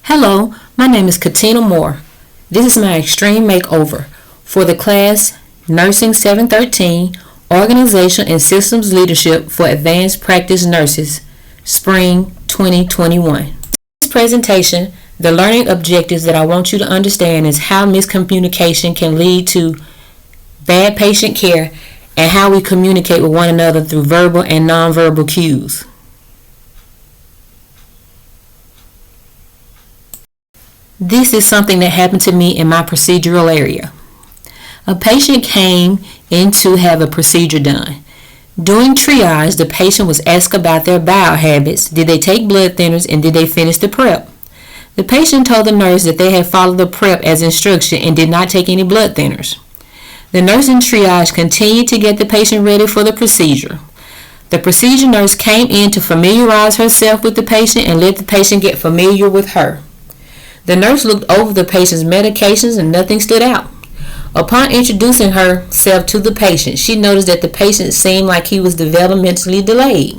Hello, my name is Katina Moore. This is my extreme makeover for the class Nursing 713 Organization and Systems Leadership for Advanced Practice Nurses, Spring 2021. In this presentation, the learning objectives that I want you to understand is how miscommunication can lead to bad patient care and how we communicate with one another through verbal and nonverbal cues. This is something that happened to me in my procedural area. A patient came in to have a procedure done. During triage, the patient was asked about their bowel habits, did they take blood thinners, and did they finish the prep. The patient told the nurse that they had followed the prep as instructed and did not take any blood thinners. The nurse in triage continued to get the patient ready for the procedure. The procedure nurse came in to familiarize herself with the patient and let the patient get familiar with her. The nurse looked over the patient's medications and nothing stood out. Upon introducing herself to the patient, she noticed that the patient seemed like he was developmentally delayed.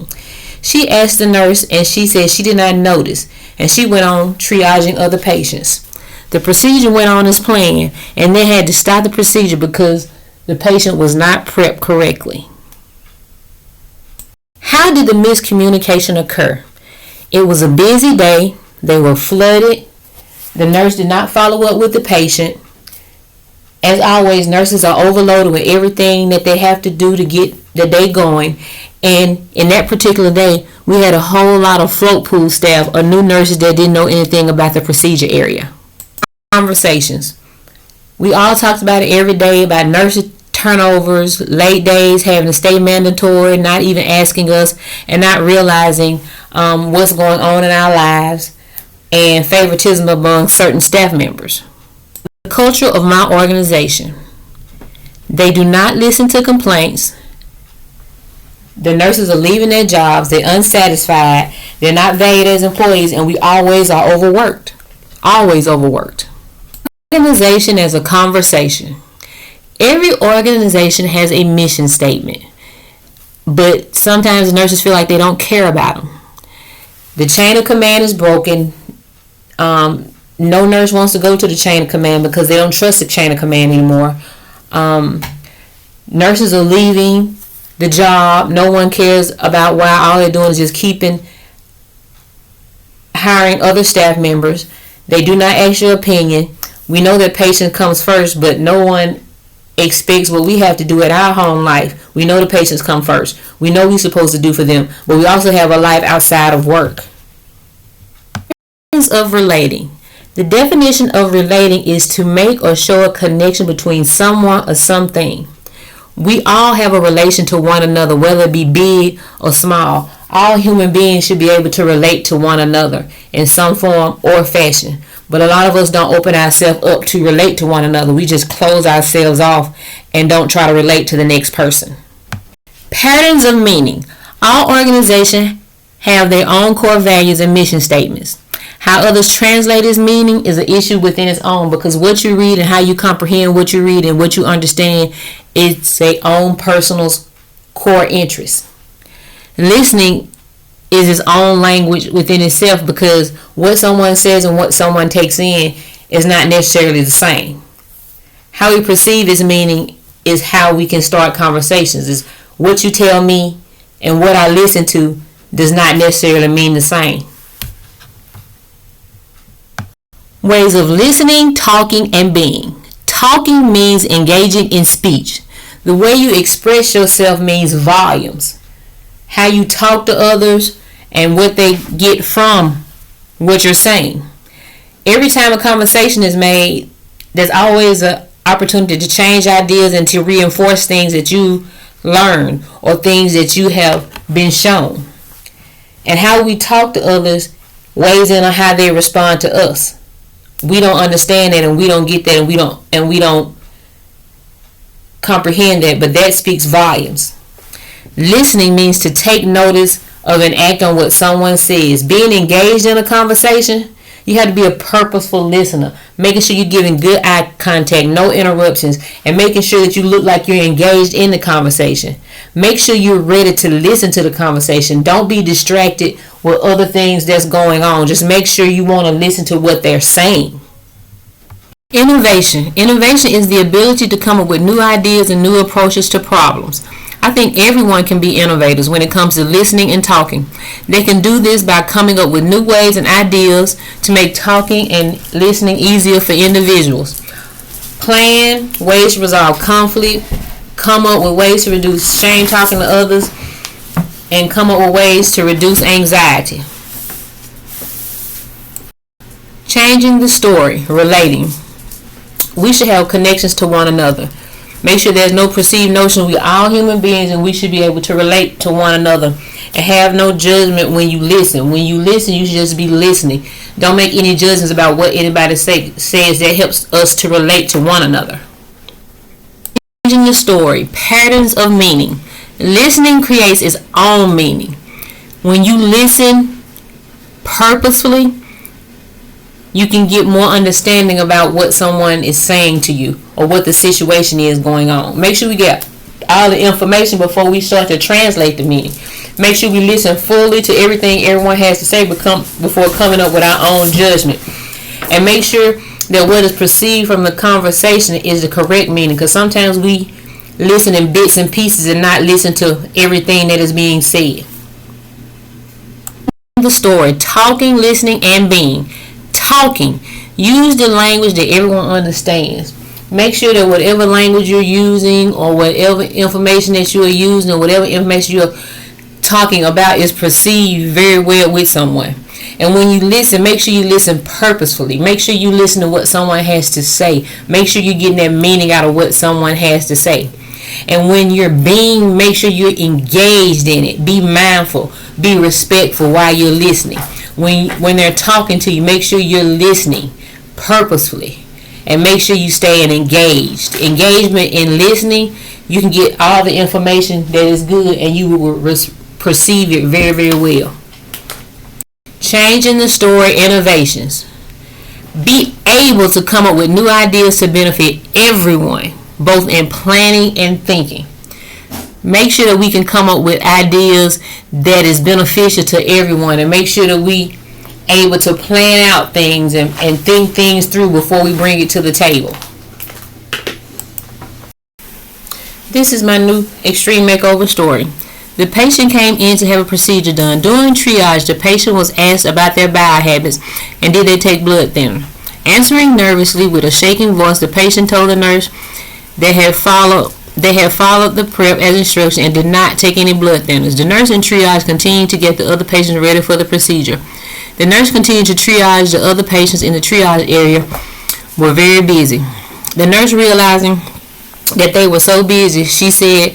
She asked the nurse and she said she did not notice, and she went on triaging other patients. The procedure went on as planned, and they had to stop the procedure because the patient was not prepped correctly. How did the miscommunication occur? It was a busy day. They were flooded. The nurse did not follow up with the patient. As always, nurses are overloaded with everything that they have to do to get the day going. And in that particular day, we had a whole lot of float pool staff or new nurses that didn't know anything about the procedure area. Conversations. We all talked about it every day, about nurse turnovers, late days, having to stay mandatory, not even asking us, and not realizing what's going on in our lives, and favoritism among certain staff members. The culture of my organization. They do not listen to complaints. The nurses are leaving their jobs. They're unsatisfied. They're not valued as employees, and we always are overworked. Always overworked. Organization as a conversation. Every organization has a mission statement, but sometimes nurses feel like they don't care about them. The chain of command is broken. No nurse wants to go to the chain of command because they don't trust the chain of command anymore. Nurses are leaving the job. No one cares about why. All they're doing is just hiring other staff members. They do not ask your opinion. We know that patient comes first, but no one expects what we have to do at our home life. We know the patients come first. We know we're supposed to do for them, but we also have a life outside of work. Of relating. The definition of relating is to make or show a connection between someone or something. We all have a relation to one another, whether it be big or small. All human beings should be able to relate to one another in some form or fashion. But a lot of us don't open ourselves up to relate to one another. We just close ourselves off and don't try to relate to the next person. Patterns of meaning. All organizations have their own core values and mission statements. How others translate its meaning is an issue within its own, because what you read and how you comprehend what you read and what you understand is their own personal core interest. Listening is its own language within itself, because what someone says and what someone takes in is not necessarily the same. How we perceive its meaning is how we can start conversations. Is what you tell me and what I listen to does not necessarily mean the same. Ways of listening, talking, and being. Talking means engaging in speech. The way you express yourself means volumes. How you talk to others and what they get from what you're saying. Every time a conversation is made, there's always an opportunity to change ideas and to reinforce things that you learned or things that you have been shown. And how we talk to others weighs in on how they respond to us. We don't understand that, and we don't get that, and we don't comprehend that, but that speaks volumes. Listening means to take notice of and act on what someone says. Being engaged in a conversation You have to be a purposeful listener, making sure you're giving good eye contact, no interruptions, and making sure that you look like you're engaged in the conversation. Make sure you're ready to listen to the conversation. Don't be distracted with other things that's going on. Just make sure you want to listen to what they're saying. Innovation. Innovation is the ability to come up with new ideas and new approaches to problems. I think everyone can be innovators when it comes to listening and talking. They can do this by coming up with new ways and ideas to make talking and listening easier for individuals. Plan ways to resolve conflict, come up with ways to reduce shame talking to others, and come up with ways to reduce anxiety. Changing the story, relating. We should have connections to one another. Make sure there's no perceived notion. We're all human beings and we should be able to relate to one another and have no judgment when you listen. When you listen, you should just be listening. Don't make any judgments about what anybody says. That helps us to relate to one another. Changing the story, patterns of meaning. Listening creates its own meaning. When you listen purposefully, you can get more understanding about what someone is saying to you or what the situation is going on. Make sure we get all the information before we start to translate the meaning. Make sure we listen fully to everything everyone has to say before coming up with our own judgment. And make sure that what is perceived from the conversation is the correct meaning, because sometimes we listen in bits and pieces and not listen to everything that is being said. The story, talking, listening, and being. Talking. Use the language that everyone understands. Make sure that whatever language you're using or whatever information that you are using or whatever information you're talking about is perceived very well with someone. And when you listen, make sure you listen purposefully. Make sure you listen to what someone has to say. Make sure you're getting that meaning out of what someone has to say. And when you're being, make sure you're engaged in it. Be mindful. Be respectful while you're listening. When they're talking to you, make sure you're listening purposefully. And make sure you stay engaged. Engagement in listening, you can get all the information that is good and you will perceive it very, very well. Changing the story, innovations. Be able to come up with new ideas to benefit everyone, both in planning and thinking. Make sure that we can come up with ideas that is beneficial to everyone, and make sure that we able to plan out things and think things through before we bring it to the table. This is my new extreme makeover story. The patient came in to have a procedure done. During triage, the patient was asked about their bowel habits and did they take blood thinner. Answering nervously with a shaking voice, the patient told the nurse they had followed the prep as instructed and did not take any blood thinners. The nurse in triage continued to get the other patients ready for the procedure. The nurse continued to triage. The other patients in the triage area were very busy. The nurse, realizing that they were so busy, she said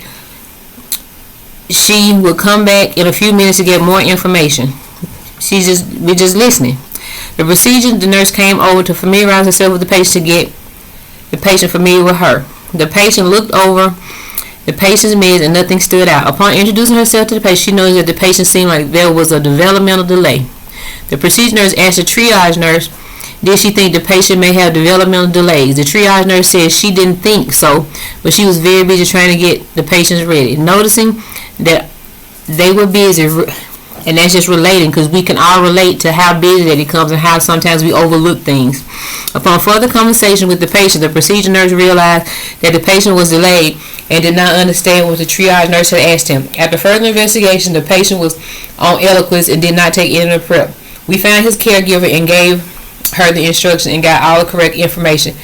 she would come back in a few minutes to get more information. We're just listening. The procedure, the nurse came over to familiarize herself with the patient to get the patient familiar with her. The patient looked over the patient's meds and nothing stood out. Upon introducing herself to the patient, she noticed that the patient seemed like there was a developmental delay. The procedure nurse asked the triage nurse, did she think the patient may have developmental delays? The triage nurse said she didn't think so, but she was very busy trying to get the patients ready. Noticing that they were busy, and that's just relating, because we can all relate to how busy that it comes and how sometimes we overlook things. Upon further conversation with the patient, the procedure nurse realized that the patient was delayed and did not understand what the triage nurse had asked him. After further investigation, the patient was on Eliquis and did not take any of the prep. We found his caregiver and gave her the instructions and got all the correct information,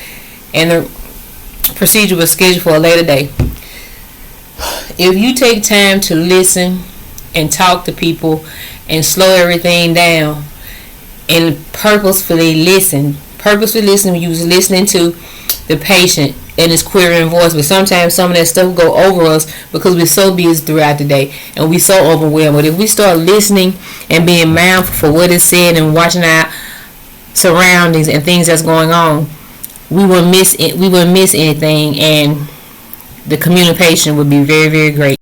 and the procedure was scheduled for a later day. If you take time to listen and talk to people and slow everything down and purposefully listen when you was listening to the patient and his querying voice, but sometimes some of that stuff go over us because we're so busy throughout the day and we're so overwhelmed. But if we start listening and being mindful for what is said and watching our surroundings and things that's going on, we wouldn't miss anything, and the communication would be very, very great.